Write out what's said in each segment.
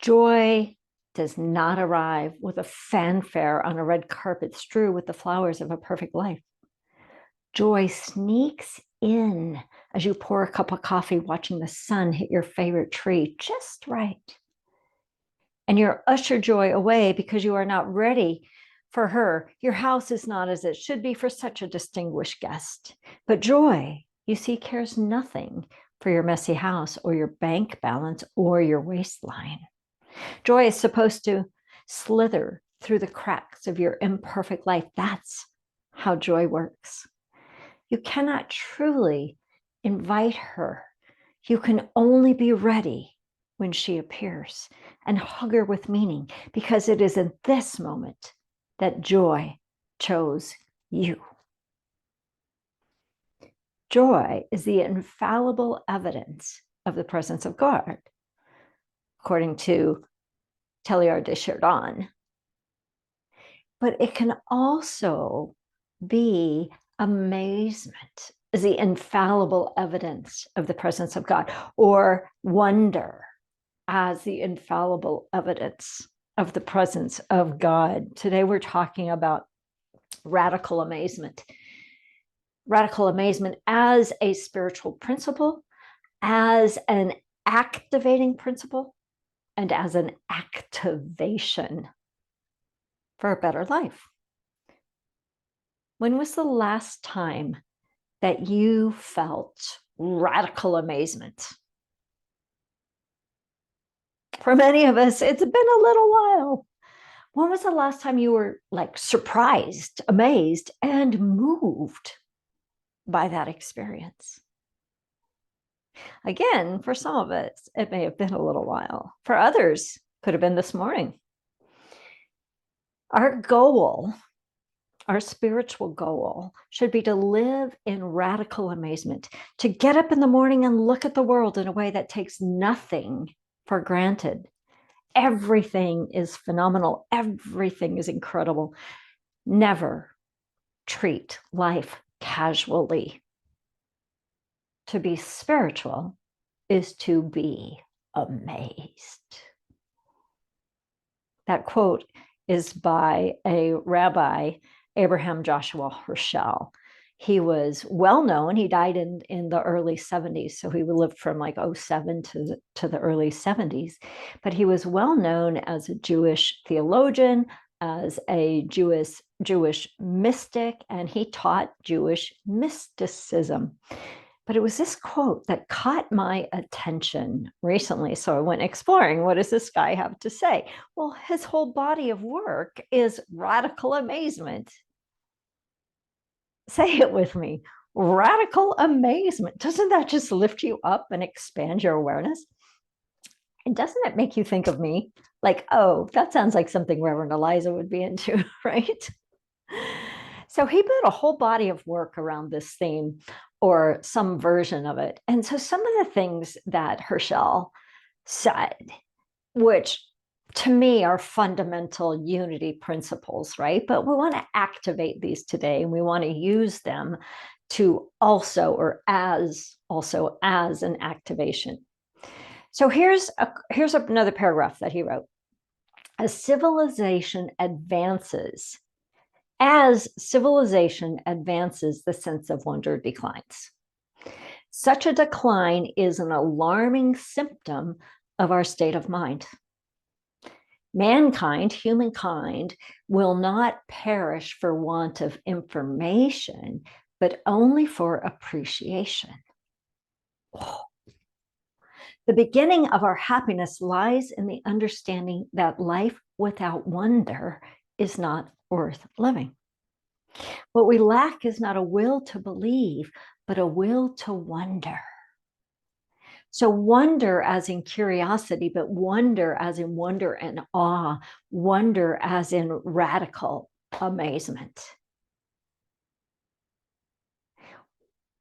Joy does not arrive with a fanfare on a red carpet strewn with the flowers of a perfect life. Joy sneaks in as you pour a cup of coffee, watching the sun hit your favorite tree just right. And you usher joy away because you are not ready for her. Your house is not as it should be for such a distinguished guest. But joy, you see, cares nothing for your messy house or your bank balance or your waistline. Joy is supposed to slither through the cracks of your imperfect life. That's how joy works. You cannot truly invite her. You can only be ready when she appears and hug her with meaning, because it is in this moment that joy chose you. Joy is the infallible evidence of the presence of God, according to Teilhard de Chardin. But it can also be amazement is the infallible evidence of the presence of God, or wonder as the infallible evidence of the presence of God. Today we're talking about radical amazement. Radical amazement as a spiritual principle, as an activating principle, and as an activation for a better life. When was the last time that you felt radical amazement? For many of us, it's been a little while. When was the last time you were like surprised, amazed, and moved by that experience? Again, for some of us, it may have been a little while. For others, could have been this morning. Our goal, our spiritual goal, should be to live in radical amazement, to get up in the morning and look at the world in a way that takes nothing for granted. Everything is phenomenal. Everything is incredible. Never treat life casually. To be spiritual is to be amazed. That quote is by a rabbi, Abraham Joshua Herschel. He was well known. He died in the early 70s. So he lived from like 07 to the early 70s. But he was well known as a Jewish theologian, as a Jewish mystic, and he taught Jewish mysticism. But it was this quote that caught my attention recently. So I went exploring, what does this guy have to say? Well, his whole body of work is radical amazement. Say it with me. Radical amazement. Doesn't that just lift you up and expand your awareness? And doesn't it make you think of me? Like, oh, that sounds like something Reverend Aliza would be into, right? So he built a whole body of work around this theme, or some version of it. And so some of the things that Herschel said, which to me are fundamental unity principles, right? But we want to activate these today, and we want to use them to also, or as also as an activation. So here's another paragraph that he wrote. As civilization advances, the sense of wonder declines. Such a decline is an alarming symptom of our state of mind. Mankind, humankind, will not perish for want of information, but only for appreciation. Oh. The beginning of our happiness lies in the understanding that life without wonder is not worth living. What we lack is not a will to believe, but a will to wonder. So wonder as in curiosity, but wonder as in wonder and awe, wonder as in radical amazement.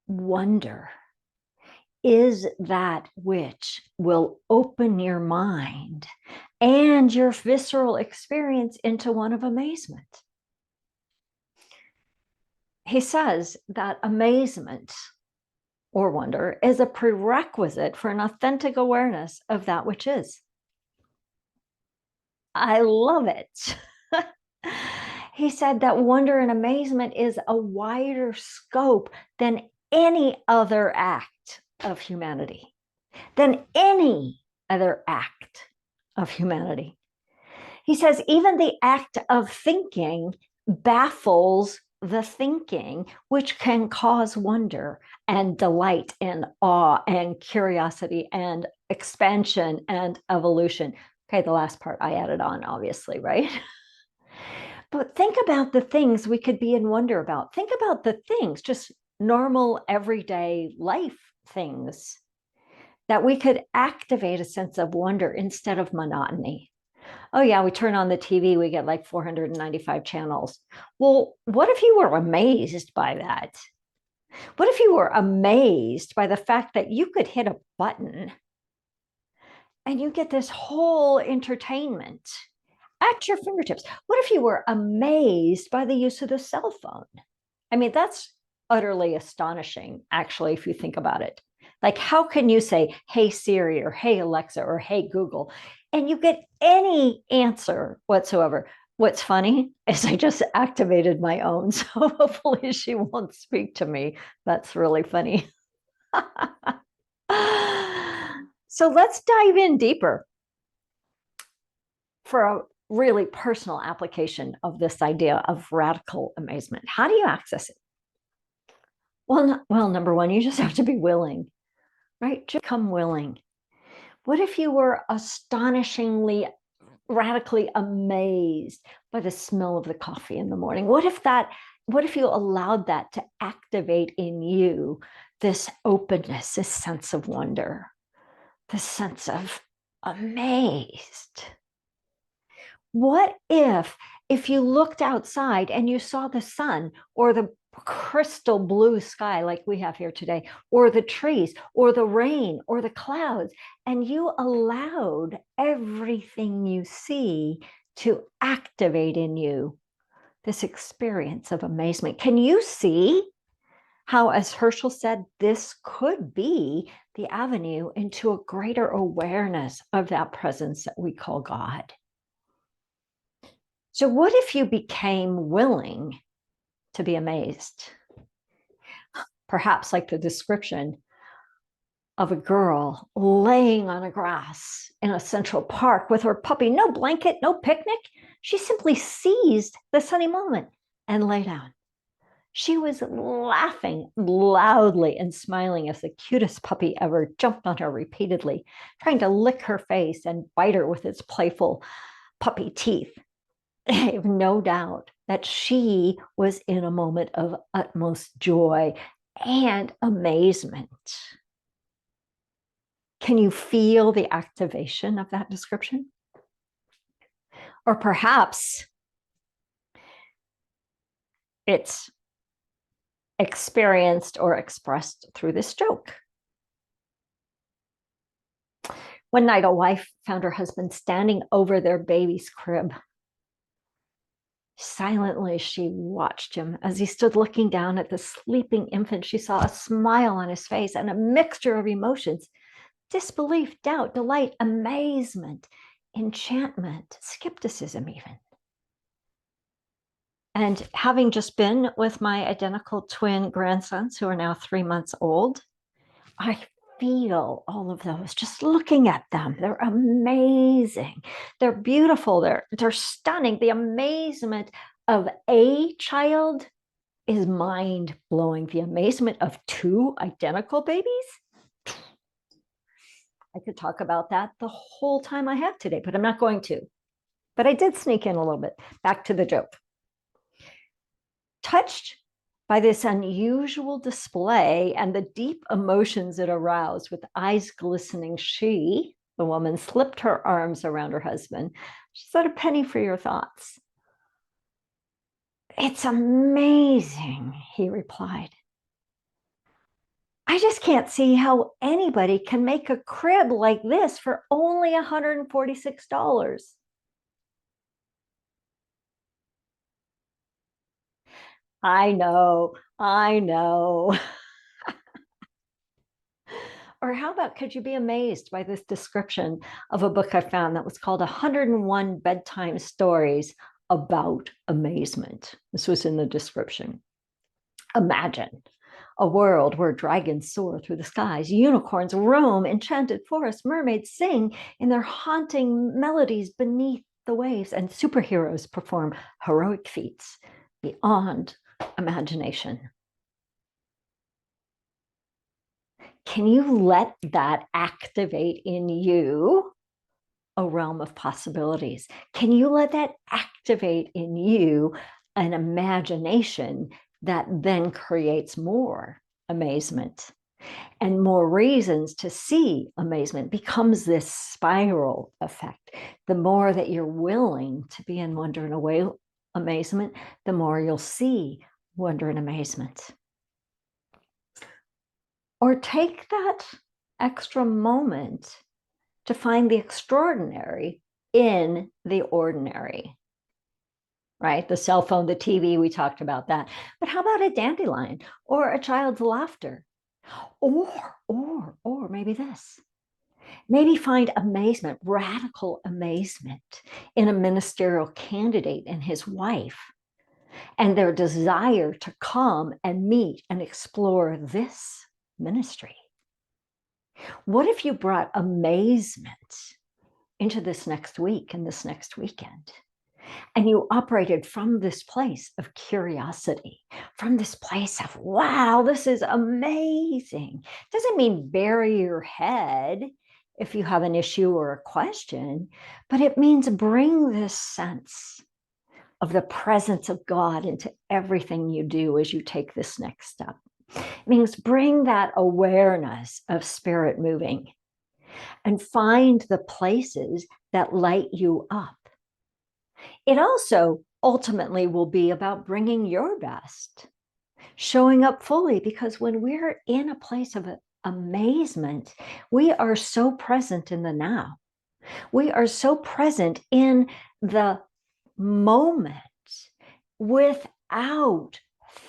Wonder is that which will open your mind and your visceral experience into one of amazement. He says that amazement or wonder is a prerequisite for an authentic awareness of that which is. I love it. He said that wonder and amazement is a wider scope than any other act of humanity, than any other act of humanity. He says even the act of thinking baffles the thinking, which can cause wonder and delight and awe and curiosity and expansion and evolution. Okay, the last part I added on, obviously, right? But think about the things we could be in wonder about. Think about the things, just normal, everyday life things that we could activate a sense of wonder instead of monotony. Oh, yeah, we turn on the TV, we get like 495 channels. Well, what if you were amazed by that? What if you were amazed by the fact that you could hit a button and you get this whole entertainment at your fingertips? What if you were amazed by the use of the cell phone? I mean, that's utterly astonishing, actually, if you think about it. Like, how can you say, hey, Siri, or hey, Alexa, or hey, Google, and you get any answer whatsoever? What's funny is I just activated my own, so hopefully she won't speak to me. That's really funny. So let's dive in deeper for a really personal application of this idea of radical amazement. How do you access it? Well, number one, you just have to be willing, right? Just become willing. What if you were astonishingly, radically amazed by the smell of the coffee in the morning? What if you allowed that to activate in you this openness, this sense of wonder, this sense of amazed? What if you looked outside and you saw the sun or the crystal blue sky like we have here today, or the trees, or the rain, or the clouds, and you allowed everything you see to activate in you this experience of amazement? Can you see how, as Herschel said, this could be the avenue into a greater awareness of that presence that we call God? So, what if you became willing to be amazed? Perhaps like the description of a girl laying on a grass in a Central Park with her puppy, no blanket, no picnic. She simply seized the sunny moment and lay down. She was laughing loudly and smiling as the cutest puppy ever jumped on her repeatedly, trying to lick her face and bite her with its playful puppy teeth. I have no doubt that she was in a moment of utmost joy and amazement. Can you feel the activation of that description? Or perhaps it's experienced or expressed through this joke. One night, a wife found her husband standing over their baby's crib. Silently, she watched him as he stood looking down at the sleeping infant. She saw a smile on his face and a mixture of emotions: disbelief, doubt, delight, amazement, enchantment, skepticism, even. And having just been with my identical twin grandsons, who are now 3 months old, I feel all of those just looking at them. They're amazing. They're beautiful. They're stunning. The amazement of a child is mind blowing. The amazement of two identical babies. I could talk about that the whole time I have today, but I'm not going to. But I did sneak in a little bit. Back to the joke. Touched by this unusual display and the deep emotions it aroused, with eyes glistening, the woman, slipped her arms around her husband. She said, "A penny for your thoughts." "It's amazing," he replied. "I just can't see how anybody can make a crib like this for only $146. I know. Or how about, could you be amazed by this description of a book I found that was called 101 Bedtime Stories About Amazement? This was in the description. Imagine a world where dragons soar through the skies, unicorns roam enchanted forests, mermaids sing in their haunting melodies beneath the waves, and superheroes perform heroic feats beyond imagination. Can you let that activate in you a realm of possibilities? Can you let that activate in you an imagination that then creates more amazement and more reasons to see amazement? Becomes this spiral effect. The more that you're willing to be in wonder and amazement, the more you'll see wonder and amazement. Or take that extra moment to find the extraordinary in the ordinary, right? The cell phone, the TV, we talked about that. But how about a dandelion or a child's laughter? Or maybe this. Maybe find amazement, radical amazement in a ministerial candidate and his wife and their desire to come and meet and explore this ministry. What if you brought amazement into this next week and this next weekend? And you operated from this place of curiosity, from this place of, wow, this is amazing. Doesn't mean bury your head if you have an issue or a question, but it means bring this sense of the presence of God into everything you do as you take this next step. It means bring that awareness of spirit moving and find the places that light you up. It also ultimately will be about bringing your best, showing up fully, because when we're in a place of amazement, we are so present in the now. We are so present in the moment without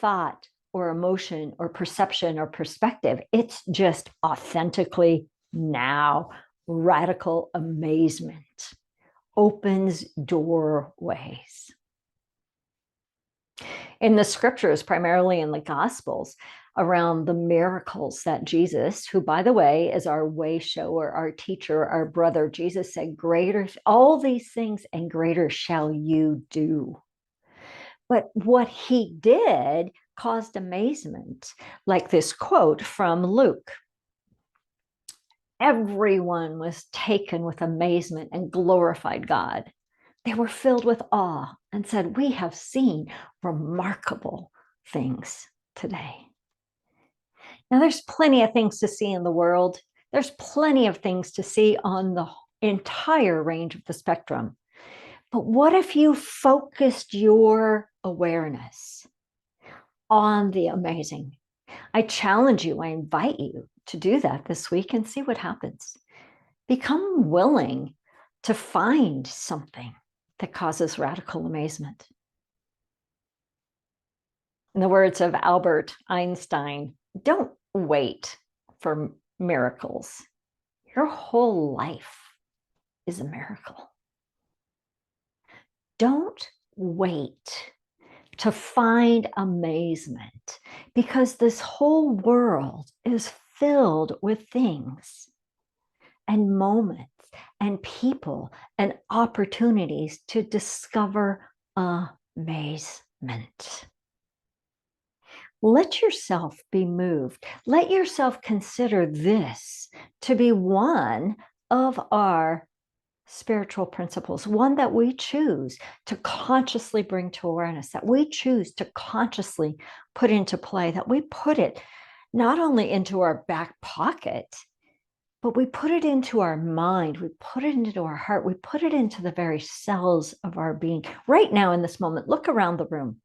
thought or emotion or perception or perspective. It's just authentically now. Radical amazement opens doorways. In the scriptures, primarily in the Gospels, around the miracles that Jesus, who, by the way, is our way shower, our teacher, our brother, Jesus said, greater, all these things and greater shall you do. But what he did caused amazement, like this quote from Luke. Everyone was taken with amazement and glorified God. They were filled with awe and said, we have seen remarkable things today. Now, there's plenty of things to see in the world. There's plenty of things to see on the entire range of the spectrum. But what if you focused your awareness on the amazing? I challenge you, I invite you to do that this week and see what happens. Become willing to find something that causes radical amazement. In the words of Albert Einstein, don't wait for miracles. Your whole life is a miracle. Don't wait to find amazement, because this whole world is filled with things and moments and people and opportunities to discover amazement. Let yourself be moved. Let yourself consider this to be one of our spiritual principles, one that we choose to consciously bring to awareness, that we choose to consciously put into play, that we put it not only into our back pocket, but we put it into our mind, we put it into our heart, we put it into the very cells of our being. Right now in this moment, look around the room.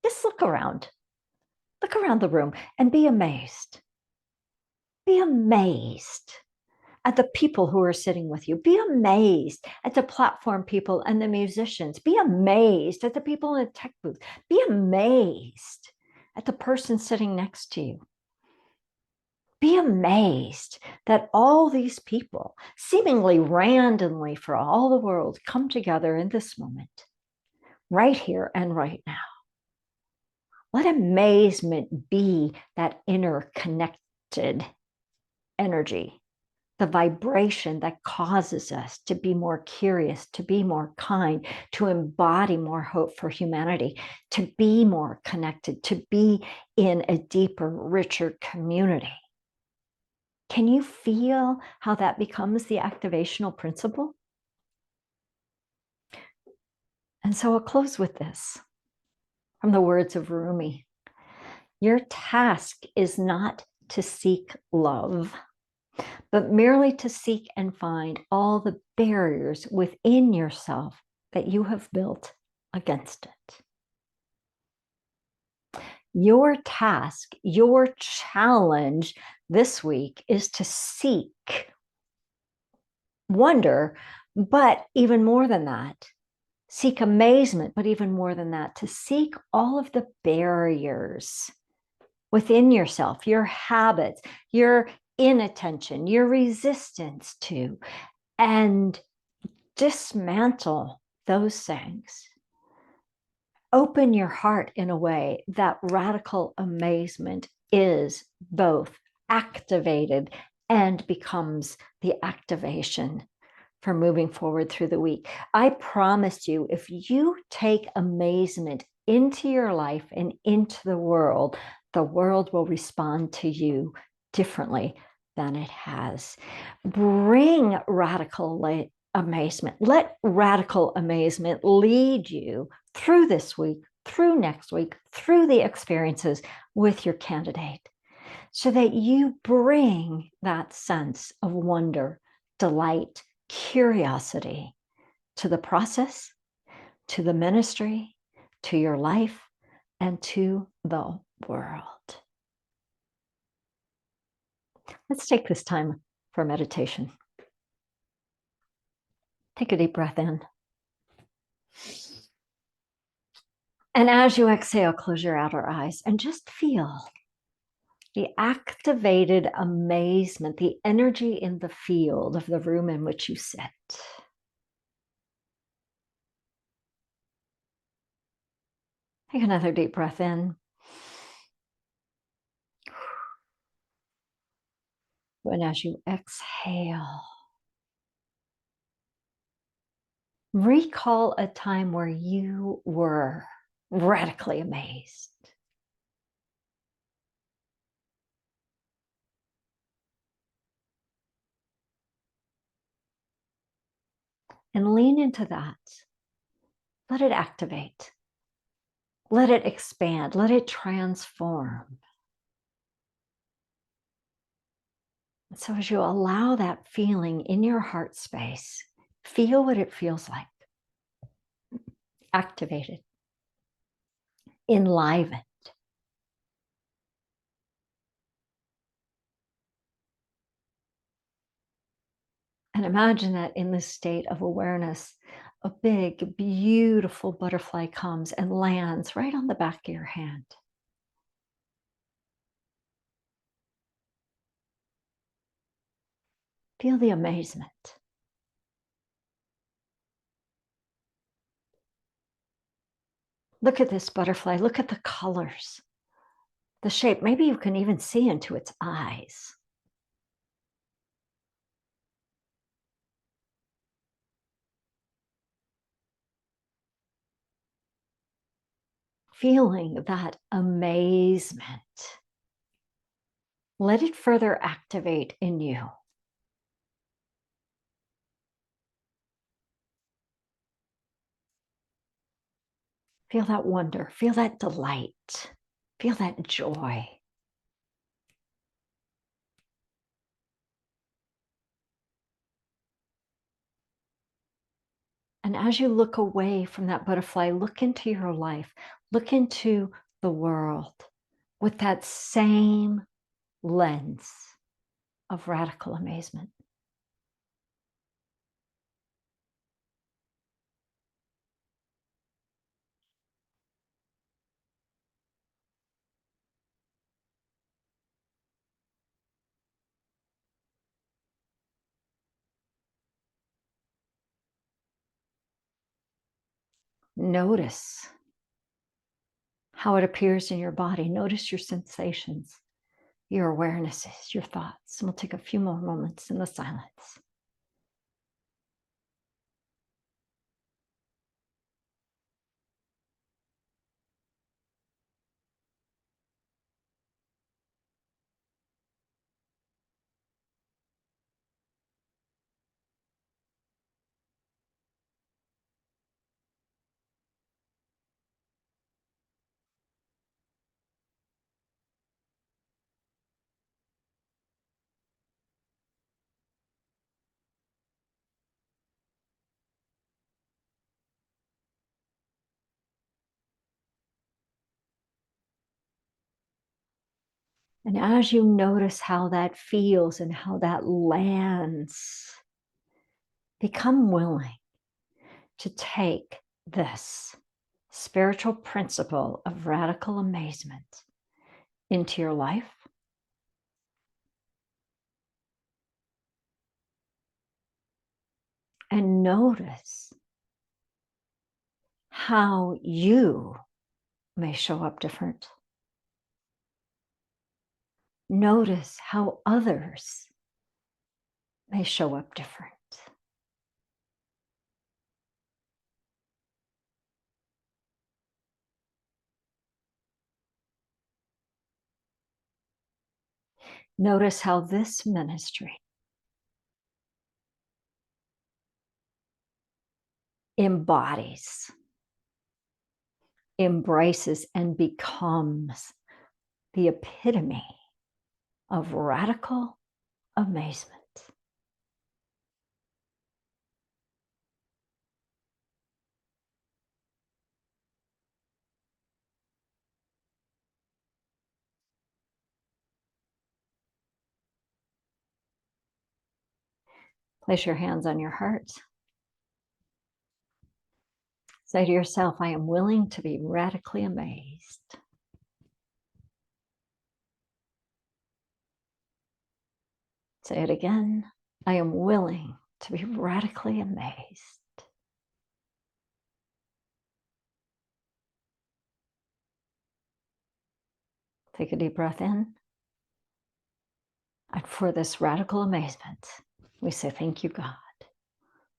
Just look around. Look around the room and be amazed. Be amazed at the people who are sitting with you. Be amazed at the platform people and the musicians. Be amazed at the people in the tech booth. Be amazed at the person sitting next to you. Be amazed that all these people, seemingly randomly for all the world, come together in this moment, right here and right now. Let amazement be that inner connected energy, the vibration that causes us to be more curious, to be more kind, to embody more hope for humanity, to be more connected, to be in a deeper, richer community. Can you feel how that becomes the activational principle? And so I'll close with this from the words of Rumi. Your task is not to seek love, but merely to seek and find all the barriers within yourself that you have built against it. Your task, your challenge this week is to seek wonder, but even more than that, seek amazement, but even more than that, to seek all of the barriers within yourself, your habits, your inattention, your resistance to, and dismantle those things. Open your heart in a way that radical amazement is both activated and becomes the activation for moving forward through the week. I promise you, if you take amazement into your life and into the world will respond to you differently than it has. Bring radical amazement. Let radical amazement lead you through this week, through next week, through the experiences with your candidate, so that you bring that sense of wonder, delight, curiosity to the process, to the ministry, to your life, and to the world. Let's take this time for meditation. Take a deep breath in. And as you exhale, close your outer eyes and just feel the activated amazement, the energy in the field of the room in which you sit. Take another deep breath in. And as you exhale, recall a time where you were radically amazed. And lean into that. Let it activate. Let it expand. Let it transform. So as you allow that feeling in your heart space, feel what it feels like. Activated. Enlivened. And imagine that in this state of awareness, a big, beautiful butterfly comes and lands right on the back of your hand. Feel the amazement. Look at this butterfly. Look at the colors, the shape. Maybe you can even see into its eyes. Feeling that amazement. Let it further activate in you. Feel that wonder. Feel that delight. Feel that joy. And as you look away from that butterfly, look into your life, look into the world with that same lens of radical amazement. Notice how it appears in your body. Notice your sensations, your awarenesses, your thoughts. And we'll take a few more moments in the silence. And as you notice how that feels and how that lands, become willing to take this spiritual principle of radical amazement into your life. And notice how you may show up different. Notice how others may show up different. Notice how this ministry embodies, embraces, and becomes the epitome of radical amazement. Place your hands on your heart. Say to yourself, I am willing to be radically amazed. Say it again. I am willing to be radically amazed. Take a deep breath in. And for this radical amazement, we say, thank you, God.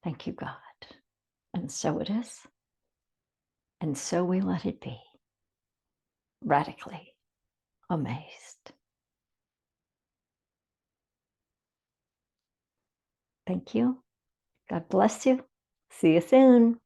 Thank you, God. And so it is. And so we let it be. Radically amazed. Thank you. God bless you. See you soon.